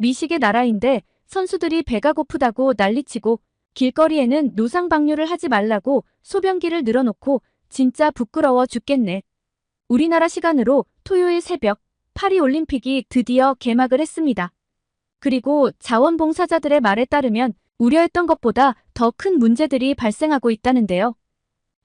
미식의 나라인데 선수들이 배가 고프다고 난리치고 길거리에는 노상방뇨를 하지 말라고 소변기를 늘어놓고 진짜 부끄러워 죽겠네. 우리나라 시간으로 토요일 새벽 파리올림픽이 드디어 개막을 했습니다. 그리고 자원봉사자들의 말에 따르면 우려했던 것보다 더 큰 문제들이 발생하고 있다는데요.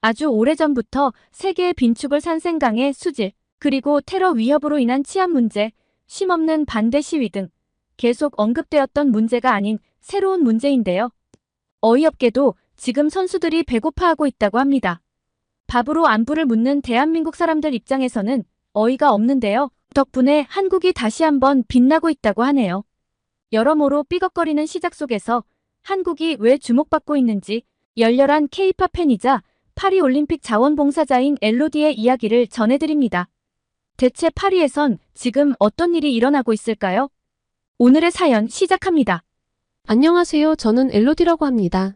아주 오래전부터 세계의 빈축을 산 생강의 수질, 그리고 테러 위협으로 인한 치안 문제, 쉼없는 반대 시위 등 계속 언급되었던 문제가 아닌 새로운 문제인데요. 어이없게도 지금 선수들이 배고파하고 있다고 합니다. 밥으로 안부를 묻는 대한민국 사람들 입장에서는 어이가 없는데요. 덕분에 한국이 다시 한번 빛나고 있다고 하네요. 여러모로 삐걱거리는 시작 속에서 한국이 왜 주목받고 있는지 열렬한 K-팝 팬이자 파리올림픽 자원봉사자인 엘로디의 이야기를 전해드립니다. 대체 파리에선 지금 어떤 일이 일어나고 있을까요? 오늘의 사연 시작합니다. 안녕하세요. 저는 엘로디라고 합니다.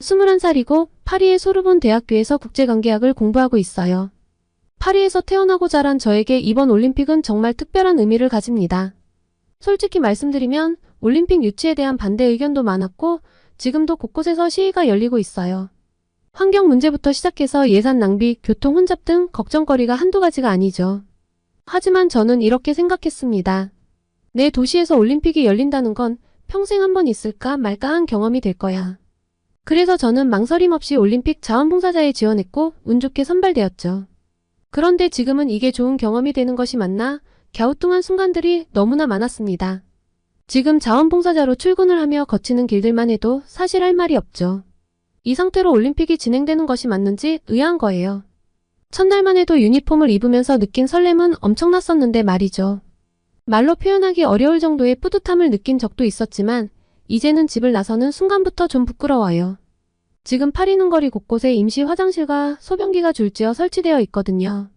21살이고 파리의 소르본 대학교에서 국제관계학을 공부하고 있어요. 파리에서 태어나고 자란 저에게 이번 올림픽은 정말 특별한 의미를 가집니다. 솔직히 말씀드리면 올림픽 유치에 대한 반대 의견도 많았고 지금도 곳곳에서 시위가 열리고 있어요. 환경 문제부터 시작해서 예산 낭비, 교통 혼잡 등 걱정거리가 한두 가지가 아니죠. 하지만 저는 이렇게 생각했습니다. 내 도시에서 올림픽이 열린다는 건 평생 한 번 있을까 말까 한 경험이 될 거야. 그래서 저는 망설임 없이 올림픽 자원봉사자에 지원했고 운 좋게 선발되었죠. 그런데 지금은 이게 좋은 경험이 되는 것이 맞나 갸우뚱한 순간들이 너무나 많았습니다. 지금 자원봉사자로 출근을 하며 거치는 길들만 해도 사실 할 말이 없죠. 이 상태로 올림픽이 진행되는 것이 맞는지 의아한 거예요. 첫날만 해도 유니폼을 입으면서 느낀 설렘은 엄청났었는데 말이죠. 말로 표현하기 어려울 정도의 뿌듯함을 느낀 적도 있었지만 이제는 집을 나서는 순간부터 좀 부끄러워요. 지금 파리는 거리 곳곳에 임시 화장실과 소변기가 줄지어 설치되어 있거든요.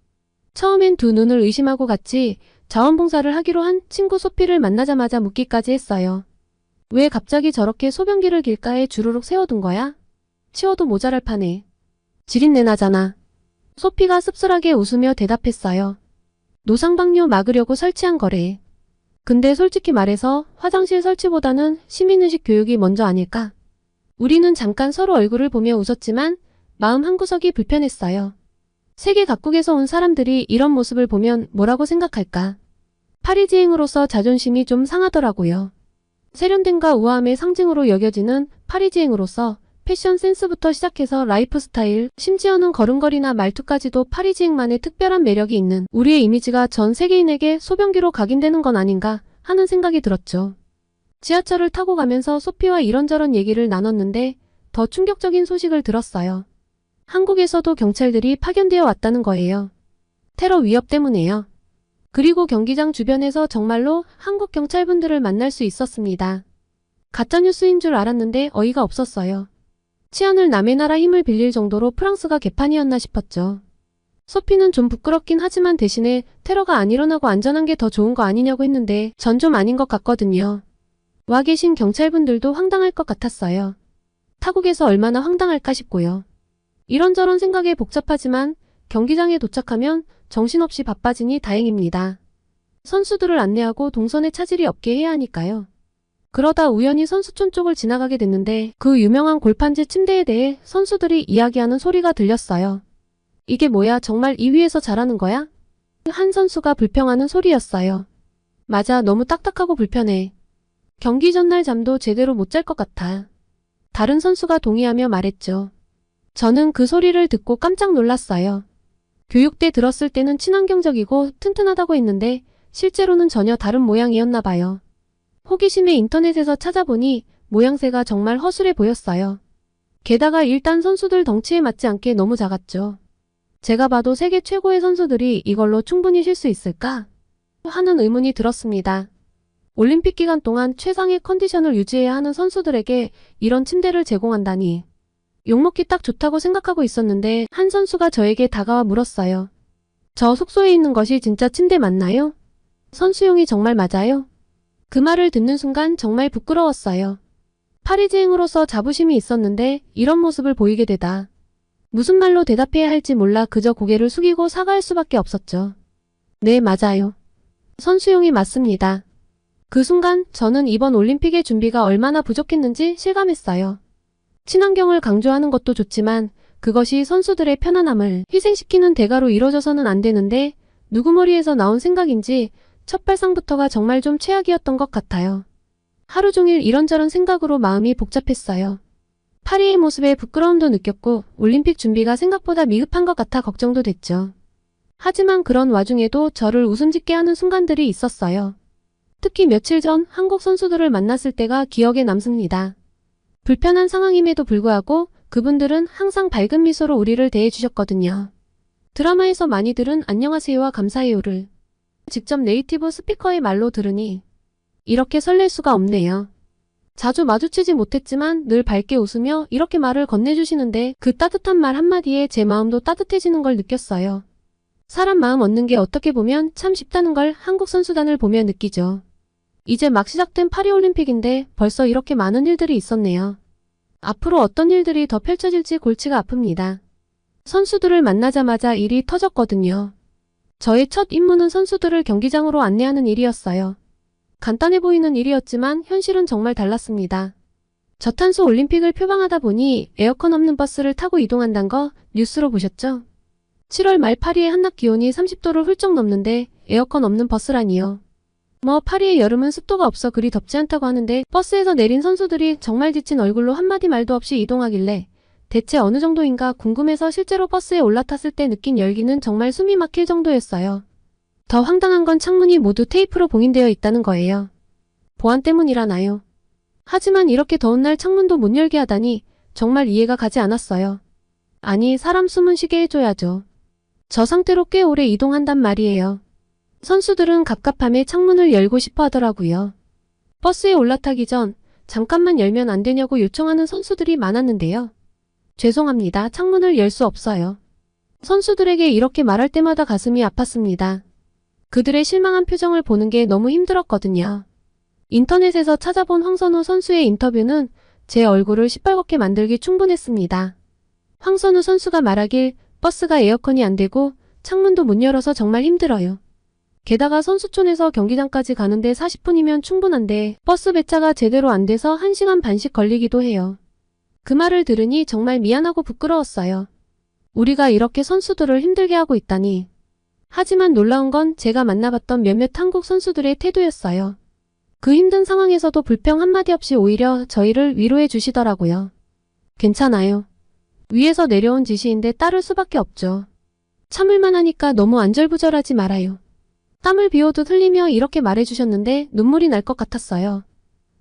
처음엔 두 눈을 의심하고 같이 자원봉사를 하기로 한 친구 소피를 만나자마자 묻기까지 했어요. 왜 갑자기 저렇게 소변기를 길가에 주르륵 세워둔 거야? 치워도 모자랄 판에. 지린내 나잖아. 소피가 씁쓸하게 웃으며 대답했어요. 노상방뇨 막으려고 설치한 거래. 근데 솔직히 말해서 화장실 설치보다는 시민의식 교육이 먼저 아닐까? 우리는 잠깐 서로 얼굴을 보며 웃었지만 마음 한구석이 불편했어요. 세계 각국에서 온 사람들이 이런 모습을 보면 뭐라고 생각할까? 파리지앵으로서 자존심이 좀 상하더라고요. 세련됨과 우아함의 상징으로 여겨지는 파리지앵으로서 패션 센스부터 시작해서 라이프 스타일, 심지어는 걸음걸이나 말투까지도 파리지앵만의 특별한 매력이 있는 우리의 이미지가 전 세계인에게 소변기로 각인되는 건 아닌가 하는 생각이 들었죠. 지하철을 타고 가면서 소피와 이런저런 얘기를 나눴는데 더 충격적인 소식을 들었어요. 한국에서도 경찰들이 파견되어 왔다는 거예요. 테러 위협 때문에요. 그리고 경기장 주변에서 정말로 한국 경찰분들을 만날 수 있었습니다. 가짜뉴스인 줄 알았는데 어이가 없었어요. 치안을 남의 나라 힘을 빌릴 정도로 프랑스가 개판이었나 싶었죠. 소피는 좀 부끄럽긴 하지만 대신에 테러가 안 일어나고 안전한 게 더 좋은 거 아니냐고 했는데 전 좀 아닌 것 같거든요. 와 계신 경찰분들도 황당할 것 같았어요. 타국에서 얼마나 황당할까 싶고요. 이런저런 생각에 복잡하지만 경기장에 도착하면 정신없이 바빠지니 다행입니다. 선수들을 안내하고 동선에 차질이 없게 해야 하니까요. 그러다 우연히 선수촌 쪽을 지나가게 됐는데 그 유명한 골판지 침대에 대해 선수들이 이야기하는 소리가 들렸어요. 이게 뭐야, 정말 이 위에서 자라는 거야? 한 선수가 불평하는 소리였어요. 맞아, 너무 딱딱하고 불편해. 경기 전날 잠도 제대로 못 잘 것 같아. 다른 선수가 동의하며 말했죠. 저는 그 소리를 듣고 깜짝 놀랐어요. 교육대 들었을 때는 친환경적이고 튼튼하다고 했는데 실제로는 전혀 다른 모양이었나 봐요. 호기심에 인터넷에서 찾아보니 모양새가 정말 허술해 보였어요. 게다가 일단 선수들 덩치에 맞지 않게 너무 작았죠. 제가 봐도 세계 최고의 선수들이 이걸로 충분히 쉴 수 있을까? 하는 의문이 들었습니다. 올림픽 기간 동안 최상의 컨디션을 유지해야 하는 선수들에게 이런 침대를 제공한다니. 욕먹기 딱 좋다고 생각하고 있었는데 한 선수가 저에게 다가와 물었어요. 저 숙소에 있는 것이 진짜 침대 맞나요? 선수용이 정말 맞아요? 그 말을 듣는 순간 정말 부끄러웠어요. 파리지앵으로서 자부심이 있었는데 이런 모습을 보이게 되다. 무슨 말로 대답해야 할지 몰라 그저 고개를 숙이고 사과할 수밖에 없었죠. 네, 맞아요. 선수용이 맞습니다. 그 순간 저는 이번 올림픽의 준비가 얼마나 부족했는지 실감했어요. 친환경을 강조하는 것도 좋지만 그것이 선수들의 편안함을 희생시키는 대가로 이뤄져서는 안 되는데 누구 머리에서 나온 생각인지 첫 발상부터가 정말 좀 최악이었던 것 같아요. 하루 종일 이런저런 생각으로 마음이 복잡했어요. 파리의 모습에 부끄러움도 느꼈고 올림픽 준비가 생각보다 미흡한 것 같아 걱정도 됐죠. 하지만 그런 와중에도 저를 웃음 짓게 하는 순간들이 있었어요. 특히 며칠 전 한국 선수들을 만났을 때가 기억에 남습니다. 불편한 상황임에도 불구하고 그분들은 항상 밝은 미소로 우리를 대해주셨거든요. 드라마에서 많이 들은 안녕하세요와 감사해요를 직접 네이티브 스피커의 말로 들으니 이렇게 설렐 수가 없네요. 자주 마주치지 못했지만 늘 밝게 웃으며 이렇게 말을 건네주시는데 그 따뜻한 말 한마디에 제 마음도 따뜻해지는 걸 느꼈어요. 사람 마음 얻는 게 어떻게 보면 참 쉽다는 걸 한국 선수단을 보며 느끼죠. 이제 막 시작된 파리올림픽인데 벌써 이렇게 많은 일들이 있었네요. 앞으로 어떤 일들이 더 펼쳐질지 골치가 아픕니다. 선수들을 만나자마자 일이 터졌거든요. 저의 첫 임무는 선수들을 경기장으로 안내하는 일이었어요. 간단해 보이는 일이었지만 현실은 정말 달랐습니다. 저탄소 올림픽을 표방하다 보니 에어컨 없는 버스를 타고 이동한다는 거 뉴스로 보셨죠? 7월 말 파리의 한낮 기온이 30도를 훌쩍 넘는데 에어컨 없는 버스라니요. 파리의 여름은 습도가 없어 그리 덥지 않다고 하는데 버스에서 내린 선수들이 정말 지친 얼굴로 한마디 말도 없이 이동하길래 대체 어느 정도인가 궁금해서 실제로 버스에 올라탔을 때 느낀 열기는 정말 숨이 막힐 정도였어요. 더 황당한 건 창문이 모두 테이프로 봉인되어 있다는 거예요. 보안 때문이라나요? 하지만 이렇게 더운 날 창문도 못 열게 하다니 정말 이해가 가지 않았어요. 아니, 사람 숨은 쉬게 해줘야죠. 저 상태로 꽤 오래 이동한단 말이에요. 선수들은 갑갑함에 창문을 열고 싶어 하더라고요. 버스에 올라타기 전 잠깐만 열면 안 되냐고 요청하는 선수들이 많았는데요. 죄송합니다. 창문을 열 수 없어요. 선수들에게 이렇게 말할 때마다 가슴이 아팠습니다. 그들의 실망한 표정을 보는 게 너무 힘들었거든요. 인터넷에서 찾아본 황선우 선수의 인터뷰는 제 얼굴을 시뻘겋게 만들기 충분했습니다. 황선우 선수가 말하길 버스가 에어컨이 안 되고 창문도 못 열어서 정말 힘들어요. 게다가 선수촌에서 경기장까지 가는데 40분이면 충분한데 버스 배차가 제대로 안 돼서 1시간 반씩 걸리기도 해요. 그 말을 들으니 정말 미안하고 부끄러웠어요. 우리가 이렇게 선수들을 힘들게 하고 있다니. 하지만 놀라운 건 제가 만나봤던 몇몇 한국 선수들의 태도였어요. 그 힘든 상황에서도 불평 한마디 없이 오히려 저희를 위로해 주시더라고요. 괜찮아요. 위에서 내려온 지시인데 따를 수밖에 없죠. 참을만 하니까 너무 안절부절하지 말아요. 땀을 비워도 흘리며 이렇게 말해주셨는데 눈물이 날 것 같았어요.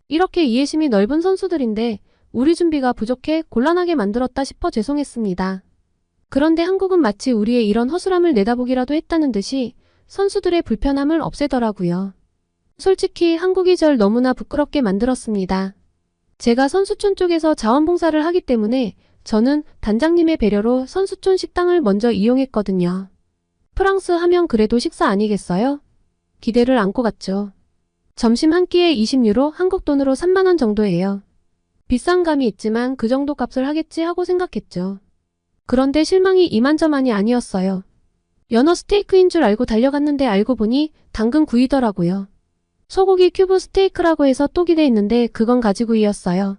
이렇게 이해심이 넓은 선수들인데 우리 준비가 부족해 곤란하게 만들었다 싶어 죄송했습니다. 그런데 한국은 마치 우리의 이런 허술함을 내다보기라도 했다는 듯이 선수들의 불편함을 없애더라고요. 솔직히 한국이 절 너무나 부끄럽게 만들었습니다. 제가 선수촌 쪽에서 자원봉사를 하기 때문에 저는 단장님의 배려로 선수촌 식당을 먼저 이용했거든요. 프랑스 하면 그래도 식사 아니겠어요? 기대를 안고 갔죠. 점심 한 끼에 20유로, 한국 돈으로 3만 원 정도예요. 비싼 감이 있지만 그 정도 값을 하겠지 하고 생각했죠. 그런데 실망이 이만저만이 아니었어요. 연어 스테이크인 줄 알고 달려갔는데 알고 보니 당근 구이더라고요. 소고기 큐브 스테이크라고 해서 또 기대했는데 그건 가지구이였어요.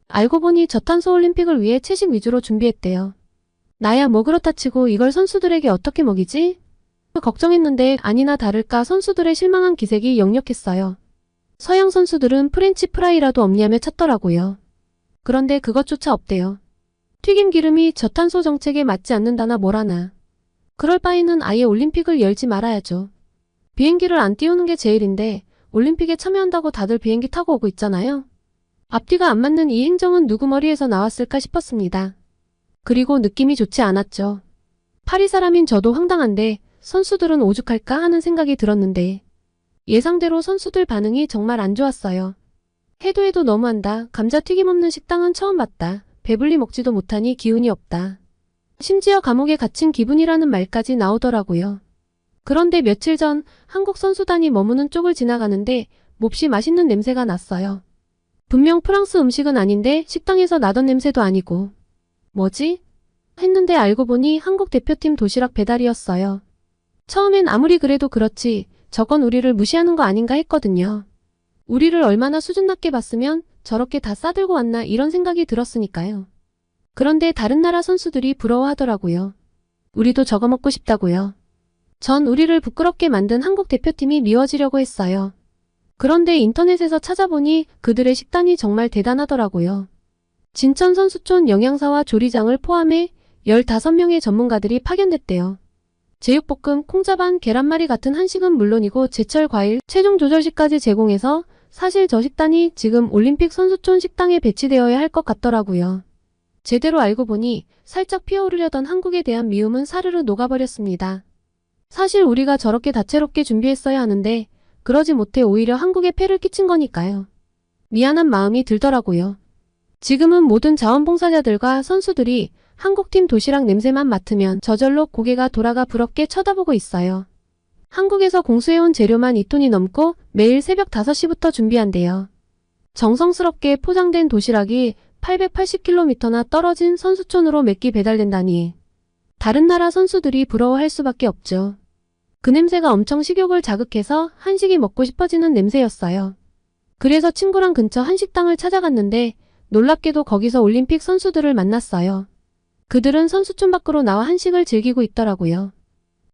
알고 보니 저탄소 올림픽을 위해 채식 위주로 준비했대요. 나야 뭐 그렇다 치고 이걸 선수들에게 어떻게 먹이지? 걱정했는데 아니나 다를까 선수들의 실망한 기색이 역력했어요. 서양 선수들은 프렌치 프라이라도 없냐며 찾더라고요. 그런데 그것조차 없대요. 튀김 기름이 저탄소 정책에 맞지 않는다나 뭐라나. 그럴 바에는 아예 올림픽을 열지 말아야죠. 비행기를 안 띄우는 게 제일인데 올림픽에 참여한다고 다들 비행기 타고 오고 있잖아요. 앞뒤가 안 맞는 이 행정은 누구 머리에서 나왔을까 싶었습니다. 그리고 느낌이 좋지 않았죠. 파리 사람인 저도 황당한데 선수들은 오죽할까 하는 생각이 들었는데 예상대로 선수들 반응이 정말 안 좋았어요. 해도 해도 너무한다. 감자튀김 없는 식당은 처음 봤다. 배불리 먹지도 못하니 기운이 없다. 심지어 감옥에 갇힌 기분이라는 말까지 나오더라고요. 그런데 며칠 전 한국 선수단이 머무는 쪽을 지나가는데 몹시 맛있는 냄새가 났어요. 분명 프랑스 음식은 아닌데 식당에서 나던 냄새도 아니고 뭐지? 했는데 알고 보니 한국 대표팀 도시락 배달이었어요. 처음엔 아무리 그래도 그렇지 저건 우리를 무시하는 거 아닌가 했거든요. 우리를 얼마나 수준 낮게 봤으면 저렇게 다 싸들고 왔나 이런 생각이 들었으니까요. 그런데 다른 나라 선수들이 부러워하더라고요. 우리도 저거 먹고 싶다고요. 전 우리를 부끄럽게 만든 한국 대표팀이 미워지려고 했어요. 그런데 인터넷에서 찾아보니 그들의 식단이 정말 대단하더라고요. 진천 선수촌 영양사와 조리장을 포함해 15명의 전문가들이 파견됐대요. 제육볶음, 콩자반, 계란말이 같은 한식은 물론이고 제철 과일, 체중 조절식까지 제공해서 사실 저 식단이 지금 올림픽 선수촌 식당에 배치되어야 할 것 같더라고요. 제대로 알고 보니 살짝 피어오르려던 한국에 대한 미움은 사르르 녹아버렸습니다. 사실 우리가 저렇게 다채롭게 준비했어야 하는데 그러지 못해 오히려 한국에 폐를 끼친 거니까요. 미안한 마음이 들더라고요. 지금은 모든 자원봉사자들과 선수들이 한국팀 도시락 냄새만 맡으면 저절로 고개가 돌아가 부럽게 쳐다보고 있어요. 한국에서 공수해온 재료만 2톤이 넘고 매일 새벽 5시부터 준비한대요. 정성스럽게 포장된 도시락이 880km나 떨어진 선수촌으로 몇 끼 배달된다니. 다른 나라 선수들이 부러워할 수밖에 없죠. 그 냄새가 엄청 식욕을 자극해서 한식이 먹고 싶어지는 냄새였어요. 그래서 친구랑 근처 한식당을 찾아갔는데 놀랍게도 거기서 올림픽 선수들을 만났어요. 그들은 선수촌 밖으로 나와 한식을 즐기고 있더라고요.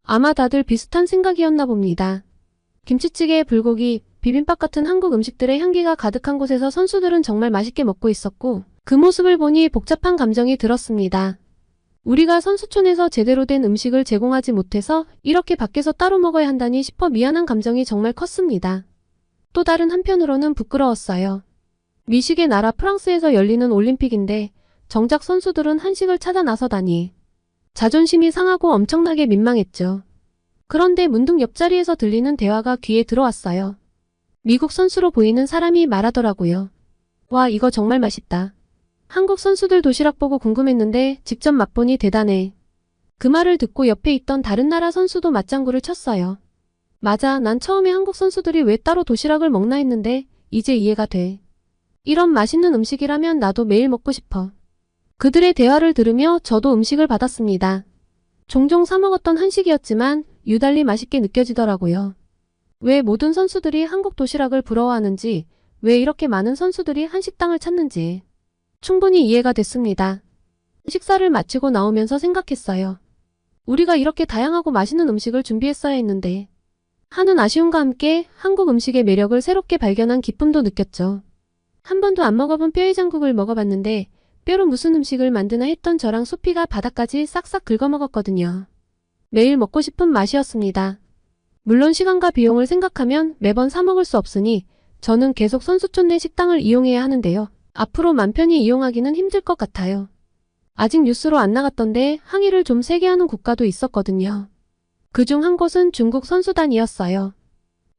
아마 다들 비슷한 생각이었나 봅니다. 김치찌개, 불고기, 비빔밥 같은 한국 음식들의 향기가 가득한 곳에서 선수들은 정말 맛있게 먹고 있었고 그 모습을 보니 복잡한 감정이 들었습니다. 우리가 선수촌에서 제대로 된 음식을 제공하지 못해서 이렇게 밖에서 따로 먹어야 한다니 싶어 미안한 감정이 정말 컸습니다. 또 다른 한편으로는 부끄러웠어요. 미식의 나라 프랑스에서 열리는 올림픽인데 정작 선수들은 한식을 찾아 나서다니. 자존심이 상하고 엄청나게 민망했죠. 그런데 문득 옆자리에서 들리는 대화가 귀에 들어왔어요. 미국 선수로 보이는 사람이 말하더라고요. 와, 이거 정말 맛있다. 한국 선수들 도시락 보고 궁금했는데 직접 맛보니 대단해. 그 말을 듣고 옆에 있던 다른 나라 선수도 맞장구를 쳤어요. 맞아, 난 처음에 한국 선수들이 왜 따로 도시락을 먹나 했는데 이제 이해가 돼. 이런 맛있는 음식이라면 나도 매일 먹고 싶어. 그들의 대화를 들으며 저도 음식을 받았습니다. 종종 사 먹었던 한식이었지만 유달리 맛있게 느껴지더라고요. 왜 모든 선수들이 한국 도시락을 부러워하는지, 왜 이렇게 많은 선수들이 한식당을 찾는지 충분히 이해가 됐습니다. 식사를 마치고 나오면서 생각했어요. 우리가 이렇게 다양하고 맛있는 음식을 준비했어야 했는데 하는 아쉬움과 함께 한국 음식의 매력을 새롭게 발견한 기쁨도 느꼈죠. 한 번도 안 먹어본 뼈해장국을 먹어봤는데 뼈로 무슨 음식을 만드나 했던 저랑 소피가 바닥까지 싹싹 긁어먹었거든요. 매일 먹고 싶은 맛이었습니다. 물론 시간과 비용을 생각하면 매번 사 먹을 수 없으니 저는 계속 선수촌 내 식당을 이용해야 하는데요. 앞으로 맘 편히 이용하기는 힘들 것 같아요. 아직 뉴스로 안 나갔던데 항의를 좀 세게 하는 국가도 있었거든요. 그중 한 곳은 중국 선수단이었어요.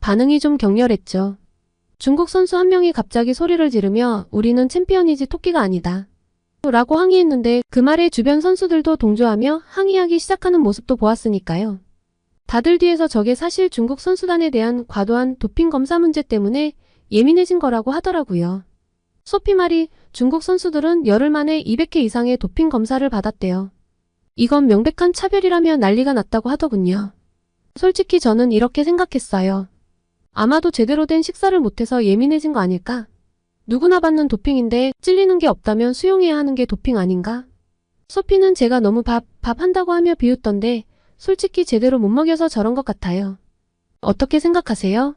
반응이 좀 격렬했죠. 중국 선수 한 명이 갑자기 소리를 지르며 우리는 챔피언이지 토끼가 아니다. 라고 항의했는데 그 말에 주변 선수들도 동조하며 항의하기 시작하는 모습도 보았으니까요. 다들 뒤에서 저게 사실 중국 선수단에 대한 과도한 도핑 검사 문제 때문에 예민해진 거라고 하더라고요. 소피 말이 중국 선수들은 열흘 만에 200회 이상의 도핑 검사를 받았대요. 이건 명백한 차별이라며 난리가 났다고 하더군요. 솔직히 저는 이렇게 생각했어요. 아마도 제대로 된 식사를 못해서 예민해진 거 아닐까? 누구나 받는 도핑인데 찔리는 게 없다면 수용해야 하는 게 도핑 아닌가? 소피는 제가 너무 밥 한다고 하며 비웃던데 솔직히 제대로 못 먹여서 저런 것 같아요. 어떻게 생각하세요?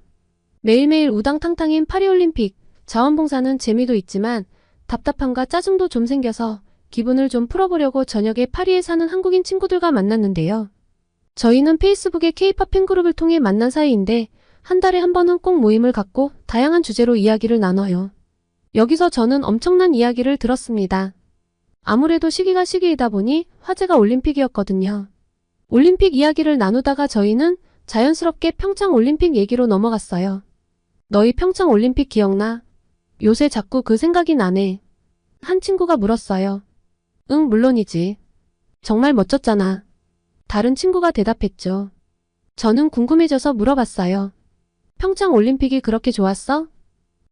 매일매일 우당탕탕인 파리올림픽, 자원봉사는 재미도 있지만 답답함과 짜증도 좀 생겨서 기분을 좀 풀어보려고 저녁에 파리에 사는 한국인 친구들과 만났는데요. 저희는 페이스북의 K-팝 팬그룹을 통해 만난 사이인데 한 달에 한 번은 꼭 모임을 갖고 다양한 주제로 이야기를 나눠요. 여기서 저는 엄청난 이야기를 들었습니다. 아무래도 시기가 시기이다 보니 화제가 올림픽이었거든요. 올림픽 이야기를 나누다가 저희는 자연스럽게 평창 올림픽 얘기로 넘어갔어요. 너희 평창 올림픽 기억나? 요새 자꾸 그 생각이 나네. 한 친구가 물었어요. 응, 물론이지. 정말 멋졌잖아. 다른 친구가 대답했죠. 저는 궁금해져서 물어봤어요. 평창 올림픽이 그렇게 좋았어?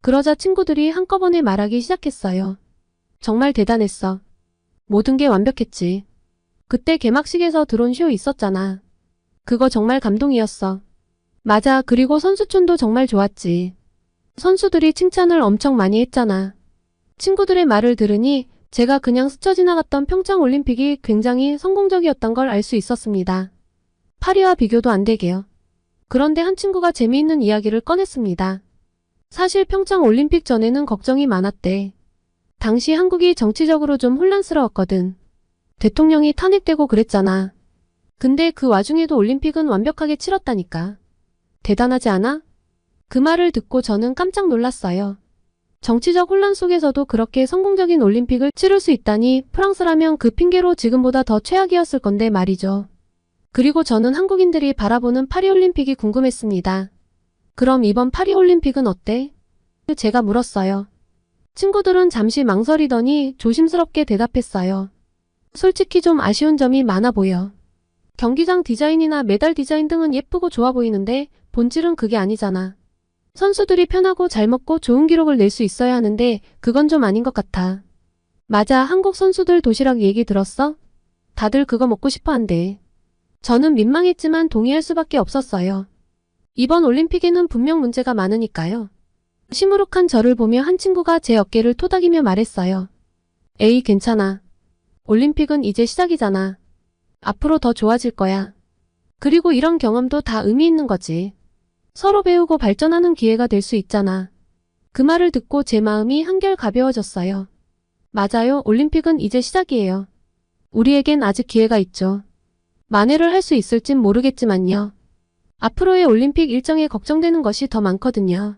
그러자 친구들이 한꺼번에 말하기 시작했어요. 정말 대단했어. 모든 게 완벽했지. 그때 개막식에서 드론 쇼 있었잖아. 그거 정말 감동이었어. 맞아, 그리고 선수촌도 정말 좋았지. 선수들이 칭찬을 엄청 많이 했잖아. 친구들의 말을 들으니 제가 그냥 스쳐 지나갔던 평창 올림픽이 굉장히 성공적이었던 걸 알 수 있었습니다. 파리와 비교도 안 되게요. 그런데 한 친구가 재미있는 이야기를 꺼냈습니다. 사실 평창 올림픽 전에는 걱정이 많았대. 당시 한국이 정치적으로 좀 혼란스러웠거든. 대통령이 탄핵되고 그랬잖아. 근데 그 와중에도 올림픽은 완벽하게 치렀다니까. 대단하지 않아? 그 말을 듣고 저는 깜짝 놀랐어요. 정치적 혼란 속에서도 그렇게 성공적인 올림픽을 치를 수 있다니 프랑스라면 그 핑계로 지금보다 더 최악이었을 건데 말이죠. 그리고 저는 한국인들이 바라보는 파리올림픽이 궁금했습니다. 그럼 이번 파리올림픽은 어때? 제가 물었어요. 친구들은 잠시 망설이더니 조심스럽게 대답했어요. 솔직히 좀 아쉬운 점이 많아 보여. 경기장 디자인이나 메달 디자인 등은 예쁘고 좋아 보이는데 본질은 그게 아니잖아. 선수들이 편하고 잘 먹고 좋은 기록을 낼 수 있어야 하는데 그건 좀 아닌 것 같아. 맞아, 한국 선수들 도시락 얘기 들었어? 다들 그거 먹고 싶어 한대. 저는 민망했지만 동의할 수밖에 없었어요. 이번 올림픽에는 분명 문제가 많으니까요. 시무룩한 저를 보며 한 친구가 제 어깨를 토닥이며 말했어요. 에이, 괜찮아. 올림픽은 이제 시작이잖아. 앞으로 더 좋아질 거야. 그리고 이런 경험도 다 의미 있는 거지. 서로 배우고 발전하는 기회가 될 수 있잖아. 그 말을 듣고 제 마음이 한결 가벼워졌어요. 맞아요. 올림픽은 이제 시작이에요. 우리에겐 아직 기회가 있죠. 만회를 할 수 있을진 모르겠지만요. 앞으로의 올림픽 일정에 걱정되는 것이 더 많거든요.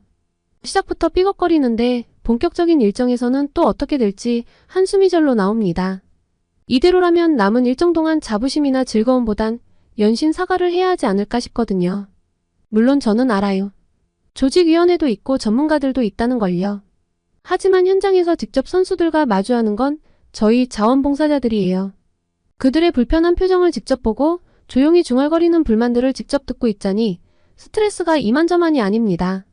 시작부터 삐걱거리는데 본격적인 일정에서는 또 어떻게 될지 한숨이 절로 나옵니다. 이대로라면 남은 일정 동안 자부심이나 즐거움보단 연신 사과를 해야 하지 않을까 싶거든요. 물론 저는 알아요. 조직위원회도 있고 전문가들도 있다는 걸요. 하지만 현장에서 직접 선수들과 마주하는 건 저희 자원봉사자들이에요. 그들의 불편한 표정을 직접 보고 조용히 중얼거리는 불만들을 직접 듣고 있자니 스트레스가 이만저만이 아닙니다.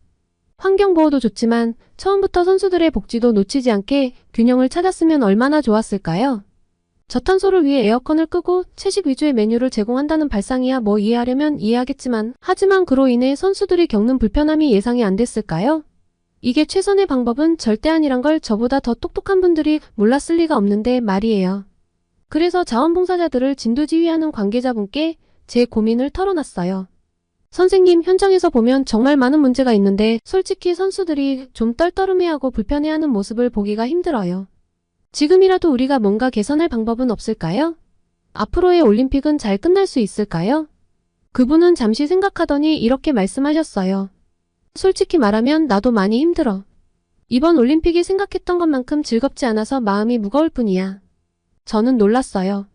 환경보호도 좋지만 처음부터 선수들의 복지도 놓치지 않게 균형을 찾았으면 얼마나 좋았을까요? 저탄소를 위해 에어컨을 끄고 채식 위주의 메뉴를 제공한다는 발상이야 뭐 이해하려면 이해하겠지만 하지만 그로 인해 선수들이 겪는 불편함이 예상이 안 됐을까요? 이게 최선의 방법은 절대 아니란 걸 저보다 더 똑똑한 분들이 몰랐을 리가 없는데 말이에요. 그래서 자원봉사자들을 진두지휘하는 관계자분께 제 고민을 털어놨어요. 선생님, 현장에서 보면 정말 많은 문제가 있는데 솔직히 선수들이 좀 떨떠름해하고 불편해하는 모습을 보기가 힘들어요. 지금이라도 우리가 뭔가 개선할 방법은 없을까요? 앞으로의 올림픽은 잘 끝날 수 있을까요? 그분은 잠시 생각하더니 이렇게 말씀하셨어요. 솔직히 말하면 나도 많이 힘들어. 이번 올림픽이 생각했던 것만큼 즐겁지 않아서 마음이 무거울 뿐이야. 저는 놀랐어요.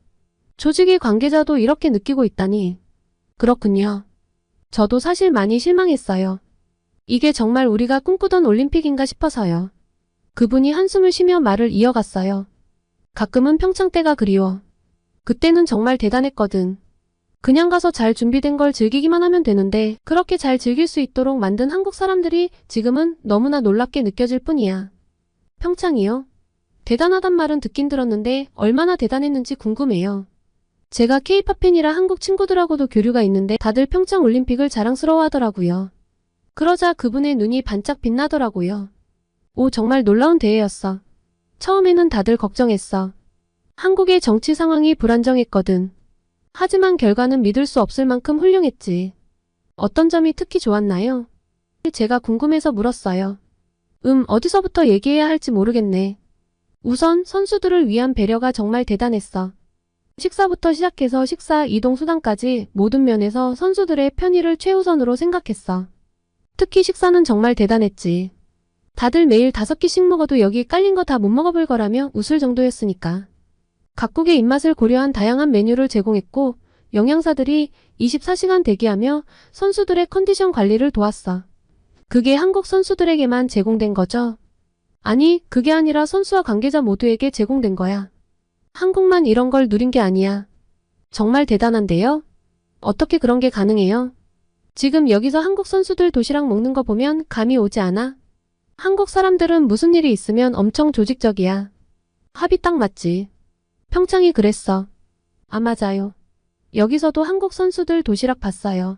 조직의 관계자도 이렇게 느끼고 있다니. 그렇군요. 저도 사실 많이 실망했어요. 이게 정말 우리가 꿈꾸던 올림픽인가 싶어서요. 그분이 한숨을 쉬며 말을 이어갔어요. 가끔은 평창 때가 그리워. 그때는 정말 대단했거든. 그냥 가서 잘 준비된 걸 즐기기만 하면 되는데 그렇게 잘 즐길 수 있도록 만든 한국 사람들이 지금은 너무나 놀랍게 느껴질 뿐이야. 평창이요? 대단하단 말은 듣긴 들었는데 얼마나 대단했는지 궁금해요. 제가 K-팝 팬이라 한국 친구들하고도 교류가 있는데 다들 평창 올림픽을 자랑스러워하더라고요. 그러자 그분의 눈이 반짝 빛나더라고요. 오, 정말 놀라운 대회였어. 처음에는 다들 걱정했어. 한국의 정치 상황이 불안정했거든. 하지만 결과는 믿을 수 없을 만큼 훌륭했지. 어떤 점이 특히 좋았나요? 제가 궁금해서 물었어요. 어디서부터 얘기해야 할지 모르겠네. 우선 선수들을 위한 배려가 정말 대단했어. 식사부터 시작해서 식사 이동 수단까지 모든 면에서 선수들의 편의를 최우선으로 생각했어. 특히 식사는 정말 대단했지. 다들 매일 5끼씩 먹어도 여기 깔린 거 다 못 먹어볼 거라며 웃을 정도였으니까. 각국의 입맛을 고려한 다양한 메뉴를 제공했고 영양사들이 24시간 대기하며 선수들의 컨디션 관리를 도왔어. 그게 한국 선수들에게만 제공된 거죠? 아니, 그게 아니라 선수와 관계자 모두에게 제공된 거야. 한국만 이런 걸 누린 게 아니야. 정말 대단한데요? 어떻게 그런 게 가능해요? 지금 여기서 한국 선수들 도시락 먹는 거 보면 감이 오지 않아? 한국 사람들은 무슨 일이 있으면 엄청 조직적이야. 합이 딱 맞지. 평창이 그랬어. 아, 맞아요. 여기서도 한국 선수들 도시락 봤어요.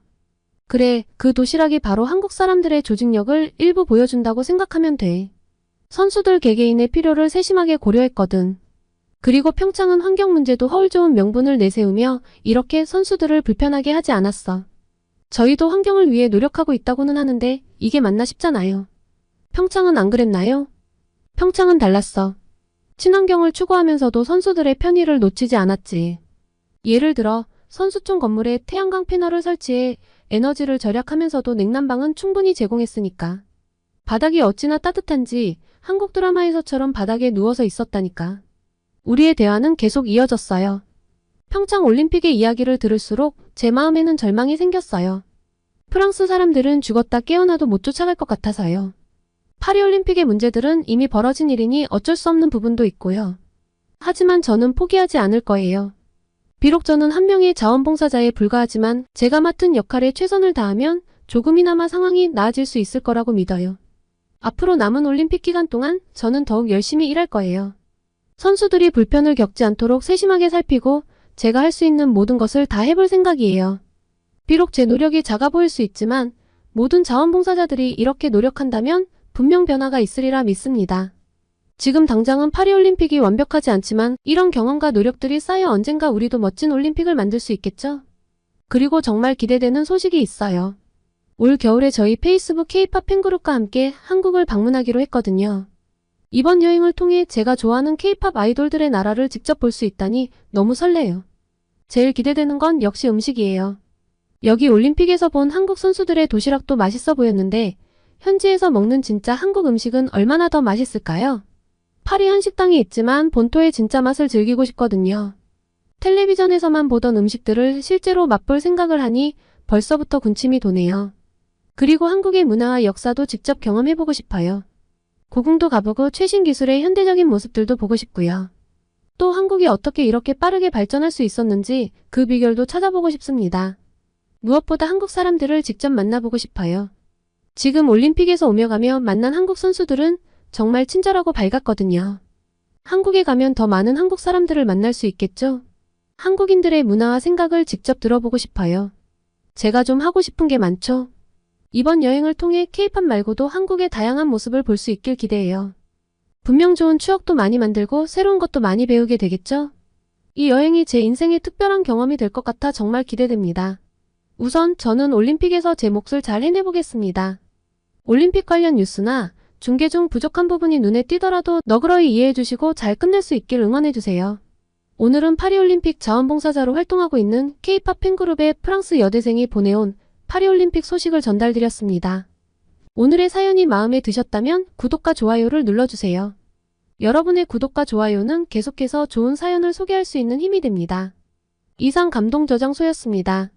그래, 그 도시락이 바로 한국 사람들의 조직력을 일부 보여준다고 생각하면 돼. 선수들 개개인의 필요를 세심하게 고려했거든. 그리고 평창은 환경 문제도 허울 좋은 명분을 내세우며 이렇게 선수들을 불편하게 하지 않았어. 저희도 환경을 위해 노력하고 있다고는 하는데 이게 맞나 싶잖아요. 평창은 안 그랬나요? 평창은 달랐어. 친환경을 추구하면서도 선수들의 편의를 놓치지 않았지. 예를 들어 선수촌 건물에 태양광 패널을 설치해 에너지를 절약하면서도 냉난방은 충분히 제공했으니까. 바닥이 어찌나 따뜻한지 한국 드라마에서처럼 바닥에 누워서 있었다니까. 우리의 대화는 계속 이어졌어요. 평창 올림픽의 이야기를 들을수록 제 마음에는 절망이 생겼어요. 프랑스 사람들은 죽었다 깨어나도 못 쫓아갈 것 같아서요. 파리올림픽의 문제들은 이미 벌어진 일이니 어쩔 수 없는 부분도 있고요. 하지만 저는 포기하지 않을 거예요. 비록 저는 한 명의 자원봉사자에 불과하지만 제가 맡은 역할에 최선을 다하면 조금이나마 상황이 나아질 수 있을 거라고 믿어요. 앞으로 남은 올림픽 기간 동안 저는 더욱 열심히 일할 거예요. 선수들이 불편을 겪지 않도록 세심하게 살피고 제가 할 수 있는 모든 것을 다 해볼 생각이에요. 비록 제 노력이 작아 보일 수 있지만 모든 자원봉사자들이 이렇게 노력한다면 분명 변화가 있으리라 믿습니다. 지금 당장은 파리올림픽이 완벽하지 않지만 이런 경험과 노력들이 쌓여 언젠가 우리도 멋진 올림픽을 만들 수 있겠죠? 그리고 정말 기대되는 소식이 있어요. 올 겨울에 저희 페이스북 K-팝 팬그룹과 함께 한국을 방문하기로 했거든요. 이번 여행을 통해 제가 좋아하는 K-팝 아이돌들의 나라를 직접 볼 수 있다니 너무 설레요. 제일 기대되는 건 역시 음식이에요. 여기 올림픽에서 본 한국 선수들의 도시락도 맛있어 보였는데 현지에서 먹는 진짜 한국 음식은 얼마나 더 맛있을까요? 파리 한식당이 있지만 본토의 진짜 맛을 즐기고 싶거든요. 텔레비전에서만 보던 음식들을 실제로 맛볼 생각을 하니 벌써부터 군침이 도네요. 그리고 한국의 문화와 역사도 직접 경험해보고 싶어요. 고궁도 가보고 최신 기술의 현대적인 모습들도 보고 싶고요. 또 한국이 어떻게 이렇게 빠르게 발전할 수 있었는지 그 비결도 찾아보고 싶습니다. 무엇보다 한국 사람들을 직접 만나보고 싶어요. 지금 올림픽에서 오며 가며 만난 한국 선수들은 정말 친절하고 밝았거든요. 한국에 가면 더 많은 한국 사람들을 만날 수 있겠죠? 한국인들의 문화와 생각을 직접 들어보고 싶어요. 제가 좀 하고 싶은 게 많죠? 이번 여행을 통해 K-팝 말고도 한국의 다양한 모습을 볼 수 있길 기대해요. 분명 좋은 추억도 많이 만들고 새로운 것도 많이 배우게 되겠죠? 이 여행이 제 인생의 특별한 경험이 될 것 같아 정말 기대됩니다. 우선 저는 올림픽에서 제 몫을 잘 해내보겠습니다. 올림픽 관련 뉴스나 중계 중 부족한 부분이 눈에 띄더라도 너그러이 이해해주시고 잘 끝낼 수 있길 응원해주세요. 오늘은 파리올림픽 자원봉사자로 활동하고 있는 K-팝 팬그룹의 프랑스 여대생이 보내온 파리올림픽 소식을 전달드렸습니다. 오늘의 사연이 마음에 드셨다면 구독과 좋아요를 눌러주세요. 여러분의 구독과 좋아요는 계속해서 좋은 사연을 소개할 수 있는 힘이 됩니다. 이상 감동저장소였습니다.